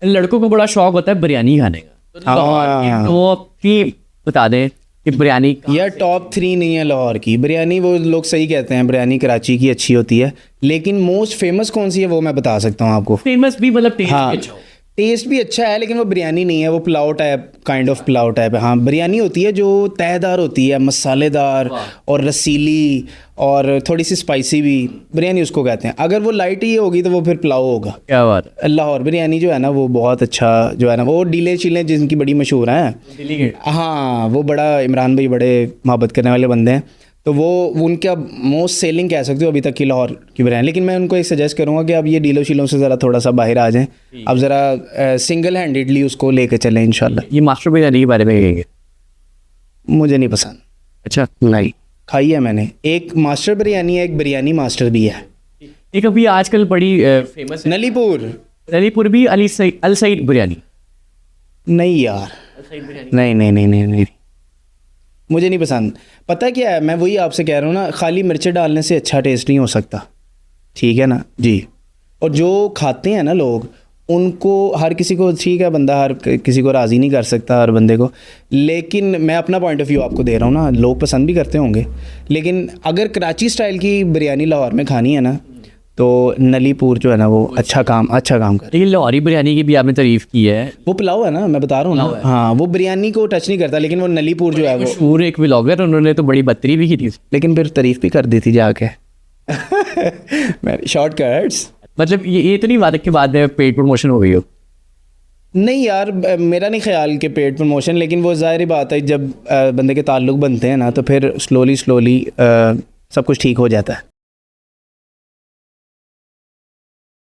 लड़कों को बड़ा शौक होता है बिरयानी खाने का, तो वो अपनी बता दें कि बिरयानी यार टॉप 3 नहीं है लाहौर की बिरयानी। वो लोग सही कहते हैं बिरयानी कराची की अच्छी होती है, लेकिन मोस्ट फेमस कौन सी है वो मैं बता सकता हूँ आपको। फेमस भी मतलब टेस्ट हाँ भी अच्छा हो। टेस्ट भी अच्छा है, लेकिन वो बिरयानी नहीं है, वो pulao type kind of pulao type है। हाँ बिरयानी होती है जो तहदार होती है, मसालेदार और रसीली और थोड़ी सी स्पाइसी भी, बिरयानी उसको कहते हैं। अगर वो लाइट ही होगी तो वो फिर पुलाव होगा। क्या बात है। लाहौर बिरयानी जो है ना वो बहुत अच्छा जो है ना, वो डीले चिले जिनकी बड़ी मशहूर हैं। दिल्ली के हाँ वो बड़ा इमरान भाई बड़े मोहब्बत करने वाले बंदे हैं, तो वो उनका मोस्ट सेलिंग कह सकते हो अभी तक की लाहौर की बिरयानी। लेकिन मैं उनको एक सजेस्ट करूँगा कि आप ये डीलों शीलों से ज़रा थोड़ा सा बाहर आ जाएं, आप ज़रा सिंगल हैंडेडली उसको लेके चलें इंशाल्लाह। ये मास्टर बिरयानी के बारे में कहेंगे। मुझे नहीं पसंद। अच्छा, नहीं खाई है मैंने, एक मास्टर बिरयानी है, एक बिरयानी मास्टर भी है। एक अभी आजकल बड़ी फेमस है नलीपुर भी अल सईद बिरयानी। नहीं यार, नहीं नहीं नहीं नहीं नहीं, मुझे नहीं पसंद। पता है क्या है, मैं वही आपसे कह रहा हूँ ना, खाली मिर्चें डालने से अच्छा टेस्ट नहीं हो सकता, ठीक है ना जी। और जो खाते हैं ना लोग, उनको हर किसी को ठीक है, बंदा हर किसी को राज़ी नहीं कर सकता हर बंदे को, लेकिन मैं अपना पॉइंट ऑफ व्यू आपको दे रहा हूँ ना, लोग पसंद भी करते होंगे। लेकिन अगर कराची स्टाइल की बिरयानी लाहौर में खानी है ना, तो नलीपुर जो है ना वो अच्छा काम कर। ये लाहौरी बिरयानी की भी आपने तारीफ की है। वो पुलाव है ना, मैं बता रहा हूँ ना, हाँ वो बिरयानी को टच नहीं करता, लेकिन वो नलीपुर जो है वो मशहूर एक व्लॉगर, उन्होंने तो बड़ी बदतरी भी की थी, लेकिन फिर तारीफ भी कर दी थी जाके। शॉर्टकट्स मतलब ये तो नहीं बात है कि बाद में पेड प्रमोशन हो गई हो। नहीं यार, मेरा नहीं ख्याल कि पेड प्रमोशन, लेकिन वो ज़ाहिर बात है जब बंदे के ताल्लुक बनते हैं ना, तो फिर स्लोली सब कुछ ठीक हो जाता है।